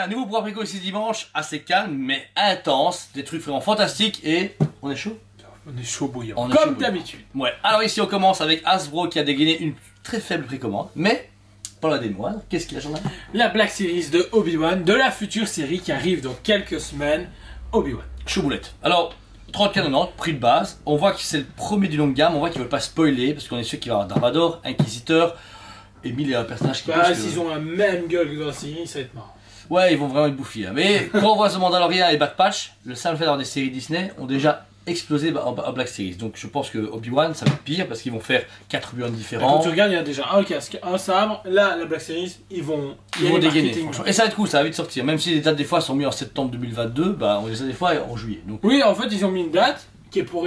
un nouveau programme Préco ici dimanche, assez calme mais intense, des trucs vraiment fantastiques et on est chaud. On est chaud bouillant, comme d'habitude. Ouais, alors ici on commence avec Hasbro qui a dégainé une très faible précommande, mais pas la démo, hein. Qu'est-ce qu'il y a, Jordan? La Black Series de Obi-Wan, de la future série qui arrive dans quelques semaines, Obi-Wan. Chouboulette. Alors, 34,90, prix de base, on voit que c'est le premier du long de gamme, on voit qu'ils veulent pas spoiler, parce qu'on est sûr qu'il va y avoir Darth Vader, Inquisiteur, et 1000 personnages qui Bah, s'ils ont la même gueule que dans la série, ça va être marrant. Ouais, ils vont vraiment être bouffis. Hein. Mais quand on voit The Mandalorian et Bad Patch, le simple fait d'avoir des séries Disney ont déjà explosé en Black Series. Donc je pense que Obi-Wan ça va être pire parce qu'ils vont faire 4 Obi-Wan différents. Quand tu regardes, il y a déjà un casque, un sabre. Là, la Black Series, ils vont dégainer. Et ça va être cool, ça va vite sortir. Même si les dates des fois sont mises en septembre 2022, bah on les a des fois en juillet. Donc... Oui, en fait, ils ont mis une date qui est pour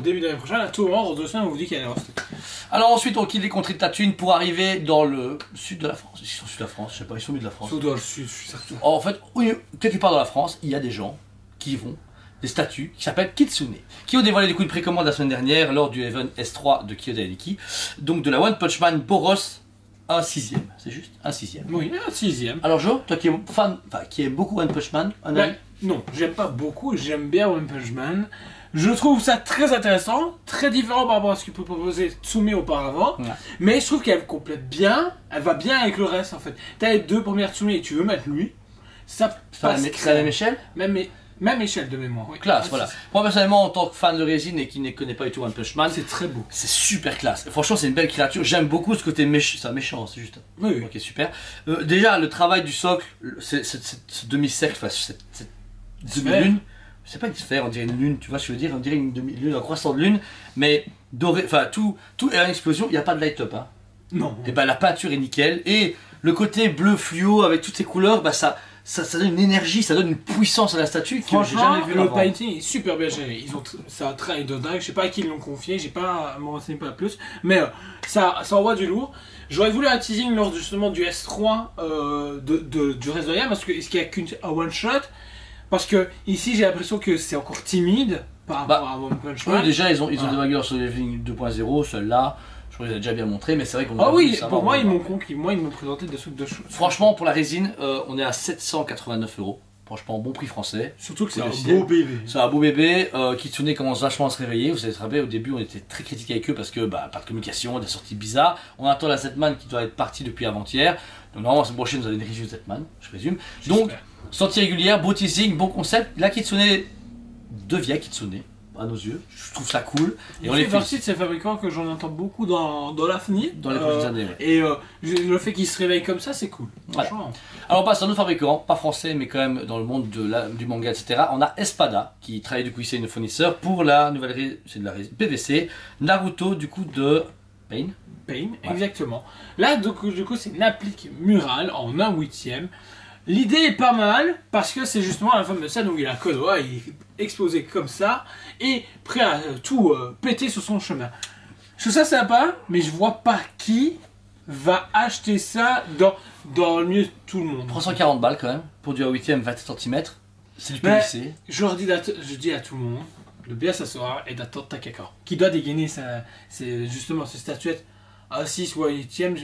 début d'année prochaine. À tout moment, dans 2 semaines, on vous dit qu'elle est restée. Alors ensuite, on quitte les contrées de Tatooine pour arriver dans le sud de la France. Ils sont au sud de la France, je sais pas, ils sont au milieu de la France. Dans le sud, je suis certain. En fait, quelque part dans la France, il y a des gens qui vont, des statues qui s'appellent Kitsune, qui ont dévoilé des coups de précommande la semaine dernière lors du event S3 de Kyoto Iki. Donc de la One Punch Man Boros, un 6ème, c'est juste un 6ème. Oui, un 6ème. Alors Jo, toi qui es fan, enfin qui aime beaucoup One Punch Man, un avis? Non, j'aime pas beaucoup, j'aime bien One Punch Man. Je trouve ça très intéressant, très différent par rapport à ce que peut proposer Tsume auparavant. Ouais. Mais je trouve qu'elle complète bien, elle va bien avec le reste en fait. T'as les 2 premières Tsume et tu veux mettre lui, ça passe. C'est la même échelle? Même échelle de mémoire. Oui. Classe, voilà. Moi personnellement, en tant que fan de résine et qui ne connaît pas du tout One Punch Man, c'est très beau. C'est super classe. Franchement, c'est une belle créature. J'aime beaucoup ce côté méchant, c'est juste. Oui, oui. Ok, super. Déjà, le travail du socle, ce demi-cercle, enfin, cette demi-lune. C'est pas une sphère, on dirait une lune, tu vois ce que je veux dire, on dirait une demi-lune, un croissant de lune, mais doré, enfin tout est à l'explosion, il n'y a pas de light-up. Hein. Non. Et ben la peinture est nickel, et le côté bleu fluo avec toutes ces couleurs, bah ça donne une énergie, ça donne une puissance à la statue que j'ai jamais vu le avant. painting est super bien géré, ça a travaillé de dingue, je sais pas à qui ils l'ont confié, j'ai pas à m'en renseigner pas plus, mais ça envoie du lourd. J'aurais voulu un teasing lors justement du S3 du reste de rien, parce que est-ce qu'il y a qu'un one shot? Parce que ici j'ai l'impression que c'est encore timide par rapport à One Punch Man. Oui, déjà ils ont dévagué sur les lignes 2.0, celle-là, je crois qu'ils ont déjà bien montré, mais c'est vrai qu'on a oui, pour moi ils m'ont conquis, moi ils m'ont présenté des trucs de choses. Franchement pour la résine, on est à 789 €. Franchement, bon prix français. Surtout que c'est un beau bébé. C'est un beau bébé. Kitsune commence vachement à se réveiller. Vous savez très bien, au début on était très critique avec eux parce que pas de communication, des sorties bizarres. On attend la Zetman qui doit être partie depuis avant-hier. Donc normalement la semaine prochaine vous avez une review de Zetman, je présume. Donc sortie régulière, beau teasing, bon concept. La Kitsune devient Kitsune à nos yeux. Je trouve ça cool. Et on fait partie de ces fabricants que j'en entends beaucoup dans l'avenir. Dans les prochaines années. Ouais. Et le fait qu'ils se réveillent comme ça, c'est cool. Voilà. Alors on passe à un autre fabricant, pas français mais quand même dans le monde du manga, etc. On a Espada qui travaille du coup ici une fournisseur pour la nouvelle c'est de la PVC Naruto du coup de Pain. Ouais. Exactement. Là du coup c'est une applique murale en 1/8. L'idée est pas mal parce que c'est justement la fameuse scène où il a Konoha, il est explosé comme ça et prêt à tout péter sur son chemin. Je trouve ça sympa, mais je vois pas qui va acheter ça dans le milieu de tout le monde. 340 balles quand même pour du 1/8 27 cm. C'est du PVC. Je dis à tout le monde, le bien ça sera est d'attendre Takaka qui doit dégainer justement ses statuettes à 6 ou à 8ème.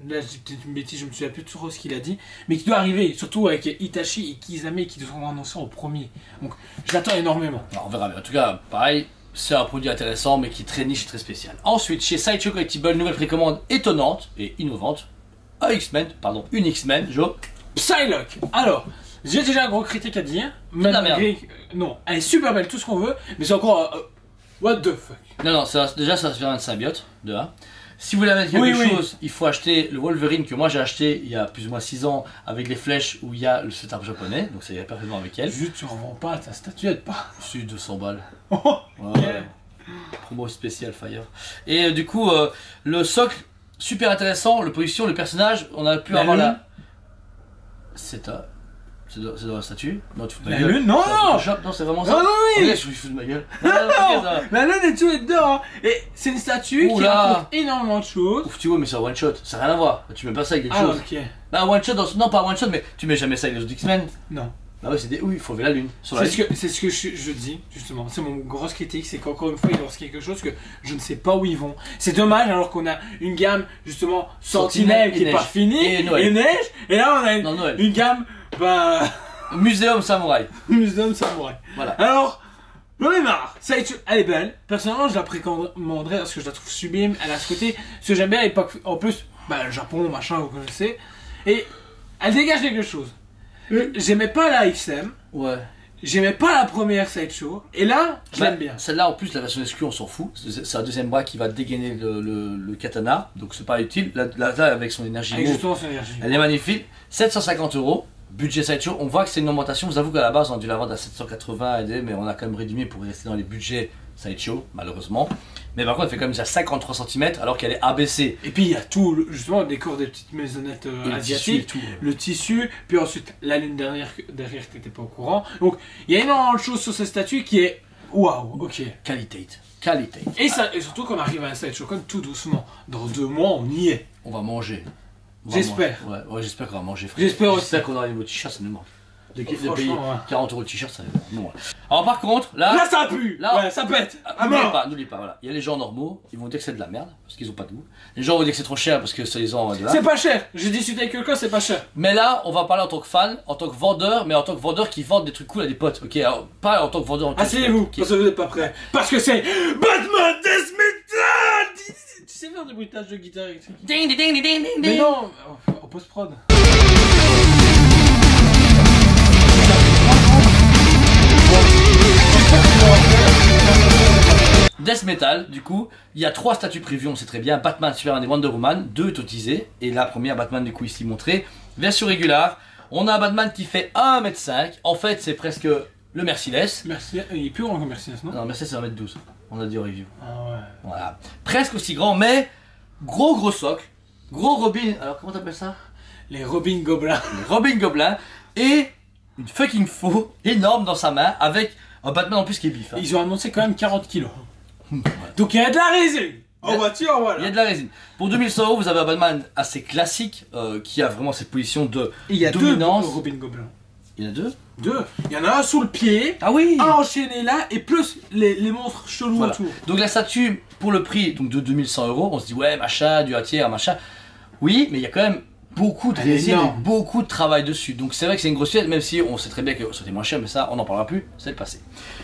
Là j'ai peut-être une bêtise, je me souviens plus trop ce qu'il a dit, mais qui doit arriver, surtout avec Itachi et Kisame qui seront annoncés en premier. Donc je l'attends énormément. Alors, on verra, mais en tout cas, pareil, c'est un produit intéressant mais qui est très niche et très spécial. Ensuite, chez Sideshow Collectible, nouvelle précommande étonnante et innovante. Une X-Men, Joe. Psylocke. Alors, j'ai déjà un gros critique à dire. Malgré non, elle est super belle, tout ce qu'on veut, mais c'est encore what the fuck. Non, déjà ça se fait un symbiote, de 1. Si vous voulez mettre quelque chose, il faut acheter le Wolverine que moi j'ai acheté il y a plus ou moins 6 ans avec les flèches où il y a le setup japonais, donc ça irait parfaitement avec elle. Juste tu en vends pas ta statuette, pas. C'est 200 balles. Oh, ouais. Promo spécial Fire. Et du coup, le socle, super intéressant, le position, le personnage, on a pu avoir la... C'est dans la statue. Non, tu fous de ma gueule. Lune, non, non, c'est vraiment ça. Non, oui. Je suis fou de ma gueule. Non, la lune est tout dedans. Hein. Et c'est une statue qui raconte énormément de choses. Ouf, tu vois, mais c'est un one shot. Ça n'a rien à voir. Tu mets pas ça avec quelque chose. Ok. Bah, un one shot, non, pas un one shot, mais tu mets jamais ça avec les autres X-Men. Non. Bah ouais, c'est des oui, il faut lever la lune. C'est ce que je dis, justement. C'est mon grosse critique, c'est qu'encore une fois, ils lancent quelque chose que je ne sais pas où ils vont. C'est dommage, alors qu'on a une gamme, justement, Sentinelle qui n'est pas finie, et Neige. Et là, on a une gamme, bah... Muséum Samouraï. Muséum Samouraï. Voilà. Alors, j'en ai marre. Sideshow, elle est belle. Personnellement, je la précommanderais parce que je la trouve sublime. Elle a ce côté, ce que j'aime bien à l'époque. En plus, bah, le Japon, machin, vous connaissez. Et elle dégage quelque chose. J'aimais pas la XM. Ouais. J'aimais pas la première Sideshow. Et là, je l'aime bien. Celle-là, en plus, la version SQ, on s'en fout. C'est un deuxième bras qui va dégainer le katana. Donc, c'est pas utile. Là, avec son énergie. Avec justement son énergie. Elle est magnifique. 750 €. Budget Sideshow, on voit que c'est une augmentation. Je vous avoue qu'à la base on a dû la vendre à 780 mais on a quand même réduit pour rester dans les budgets Sideshow, malheureusement. Mais par contre, elle fait quand même déjà 53 cm alors qu'elle est abaissée. Et puis il y a tout, justement, le décor des petites maisonnettes asiatiques, le tissu, puis ensuite la lune derrière que t'étais pas au courant. Donc il y a énormément de choses sur cette statue qui est waouh, ok. Qualité. Et surtout qu'on arrive à un Sideshow comme tout doucement. Dans 2 mois, on y est. On va manger. J'espère. Ouais, j'espère qu'on va manger. J'espère aussi. J'espère qu'on aura les nouveaux t-shirts, ça nous manque. De payer ouais. 40 € le t-shirt, ça nous manque. Alors par contre, là ça pue. Là, ouais, ça pète. N'oublie pas, voilà. Il y a les gens normaux, ils vont dire que c'est de la merde, parce qu'ils ont pas de goût. Les gens vont dire que c'est trop cher, parce que ça les ont de là. C'est pas cher. J'ai discuté avec quelqu'un, c'est pas cher. Mais là, on va parler en tant que fan, en tant que vendeur, mais en tant que vendeur qui vend des trucs cool à des potes. Ok, alors pas en tant que vendeur en tant que asseyez-vous, parce que vous n'êtes pas prêts. Parce que c'est Batman Death Metal. Tu sais faire des bruitages de guitare électrique? Ding ding ding ding ding. Mais non, en post-prod. Death Metal, du coup, il y a 3 statues prévues, on sait très bien, Batman, Superman et Wonder Woman, 2 est utilisées, et la première Batman du coup ici montrée, version régulière, on a un Batman qui fait 1m5, en fait c'est presque le Merciless. Il est plus grand que Merciless, non? Non, Merciless c'est 1m12, on a dit au review. Ah ouais. Voilà, presque aussi grand, mais gros socle, gros Robin, alors comment t'appelles ça? Les Robin Gobelins. Les Robin Gobelins, et une fucking faux énorme dans sa main, avec un Batman en plus qui est bif. Hein. Ils ont annoncé quand même 40 kilos. Donc il y a de la résine en voiture, voilà. Il y a de la résine. Pour 2100 €, vous avez un Batman assez classique qui a vraiment cette position de il y a dominance. 2 Robin Gobelins. Il y en a 2. Il y en a un sous le pied, ah oui, un enchaîné là, et plus les monstres chelous voilà. Autour. Donc la statue, pour le prix donc, de 2100 €, on se dit ouais, machin, du tiers, machin. Oui, mais il y a quand même beaucoup de résine et beaucoup de travail dessus. Donc c'est vrai que c'est une grosse pièce, même si on sait très bien que c'était moins cher, mais ça, on n'en parlera plus, c'est le passé.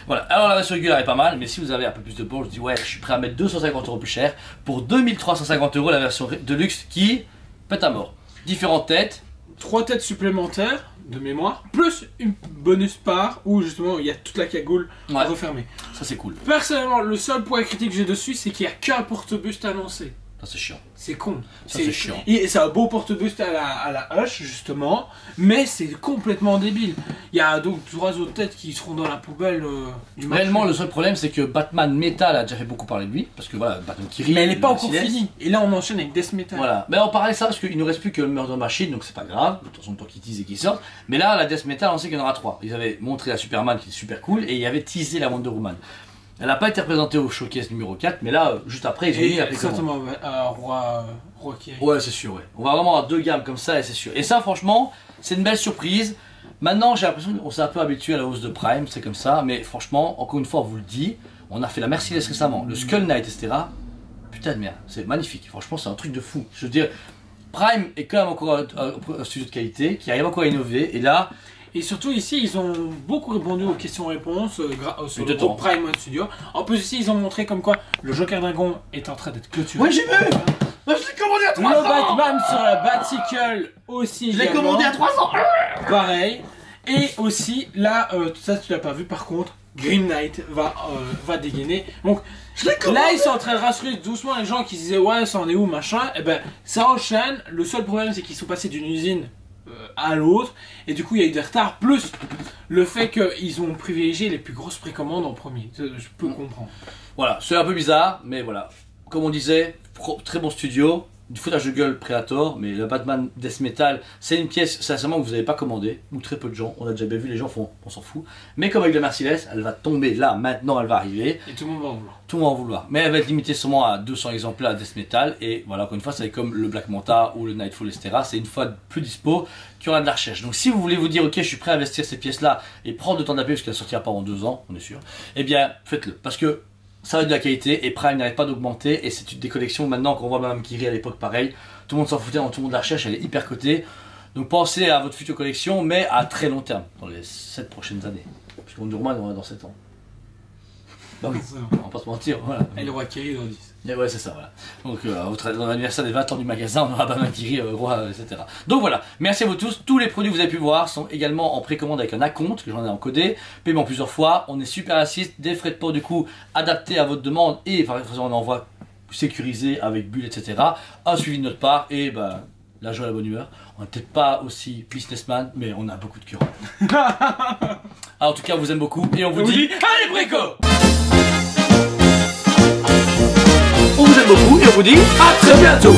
Voilà, alors la version régulière est pas mal, mais si vous avez un peu plus de poche, je dis ouais, je suis prêt à mettre 250 € plus cher. Pour 2350 € la version de luxe qui pète à mort. Différentes têtes. 3 têtes supplémentaires de mémoire, plus une bonus part où justement il y a toute la cagoule refermée. Ça c'est cool. Personnellement, le seul point critique que j'ai dessus, c'est qu'il n'y a qu'un porte-buste annoncé. Ça c'est chiant. C'est con. C'est chiant. Et c'est un beau porte-buste à la Hush justement, mais c'est complètement débile. Il y a donc 3 autres têtes qui seront dans la poubelle du marché. Réellement, le seul problème c'est que Batman Metal a déjà fait beaucoup parler de lui, parce que voilà, Batman qui rit. Mais elle n'est pas encore finie. Et là on enchaîne avec Death Metal. Voilà. Mais on parlait de ça parce qu'il ne reste plus que le Murder Machine, donc c'est pas grave. De toute façon, tant qu'ils teasent et qu'ils sortent. Mais là, la Death Metal, on sait qu'il y en aura 3. Ils avaient montré la Superman qui est super cool et il y avait teasé la Wonder Woman. Elle n'a pas été représentée au showcase numéro 4, mais là, juste après, ils ont mis la exactement, Roi qui est. Ouais, c'est sûr, ouais. On va vraiment avoir 2 gammes comme ça, et c'est sûr. Et ça, franchement, c'est une belle surprise. Maintenant, j'ai l'impression qu'on s'est un peu habitué à la hausse de Prime, c'est comme ça, mais franchement, encore une fois, on vous le dit, on a fait la Merciless récemment, le Skull Knight, etc. Putain de merde, c'est magnifique. Franchement, c'est un truc de fou. Je veux dire, Prime est quand même encore un studio de qualité, qui arrive encore à innover, et là. Et surtout ici, ils ont beaucoup répondu aux questions-réponses sur le groupe Prime One Studio. En plus ici, ils ont montré comme quoi le Joker Dragon est en train d'être clôturé. Ouais, j'ai vu. Je l'ai commandé à 300. Le Batman sur la Batcycle aussi. Je l'ai commandé à 300. Pareil. Et aussi, là, ça tu l'as pas vu par contre, Green Knight va dégainer. Donc là, ils sont en train de rassurer doucement les gens qui se disaient ouais, ça en est où, machin. Et ben, ça enchaîne. Le seul problème, c'est qu'ils sont passés d'une usine à l'autre, et du coup il y a eu des retards, plus le fait qu'ils ont privilégié les plus grosses précommandes en premier. Je peux comprendre. Voilà, c'est un peu bizarre, mais voilà. Comme on disait, très bon studio, du foutage de gueule Predator, mais le Batman Death Metal, c'est une pièce sincèrement que vous n'avez pas commandé, ou très peu de gens, on a déjà bien vu, les gens font, on s'en fout. Mais comme avec le Merciless, elle va tomber là, maintenant elle va arriver. Et tout le monde va en vouloir. Tout le monde va en vouloir. Mais elle va être limitée seulement à 200 exemplaires à Death Metal, et voilà, encore une fois, c'est comme le Black Manta ou le Nightfall, etc. C'est une fois plus dispo qu'il y aura de la recherche. Donc si vous voulez vous dire, ok, je suis prêt à investir ces pièces-là et prendre le temps d'appeler, parce qu'elle sortira pas en 2 ans, on est sûr, eh bien, faites-le. Parce que ça va être de la qualité et Prime n'arrête pas d'augmenter et c'est des collections maintenant qu'on voit Madame Kiri à l'époque pareil, tout le monde s'en foutait, tout le monde la recherche, elle est hyper cotée. Donc pensez à votre future collection mais à très long terme, dans les 7 prochaines années. Parce qu'on Wonder Woman on va dans 7 ans. Bah oui, on va pas se mentir, voilà. Et le roi Kiri dans 10. Et ouais c'est ça voilà. Donc dans l'anniversaire des 20 ans du magasin on aura Madame Kiri, roi, etc. Donc voilà, merci à vous tous, tous les produits que vous avez pu voir sont également en précommande avec un acompte que j'en ai encodé, paiement plusieurs fois, on est super assist, des frais de port du coup adaptés à votre demande et par exemple on envoie sécurisé avec bulle etc. Un suivi de notre part et bah la joie et la bonne humeur. On n'est peut-être pas aussi businessman mais on a beaucoup de cœur. Alors en tout cas on vous aime beaucoup et on vous dit allez préco. On vous aime beaucoup et on vous dit à très bientôt.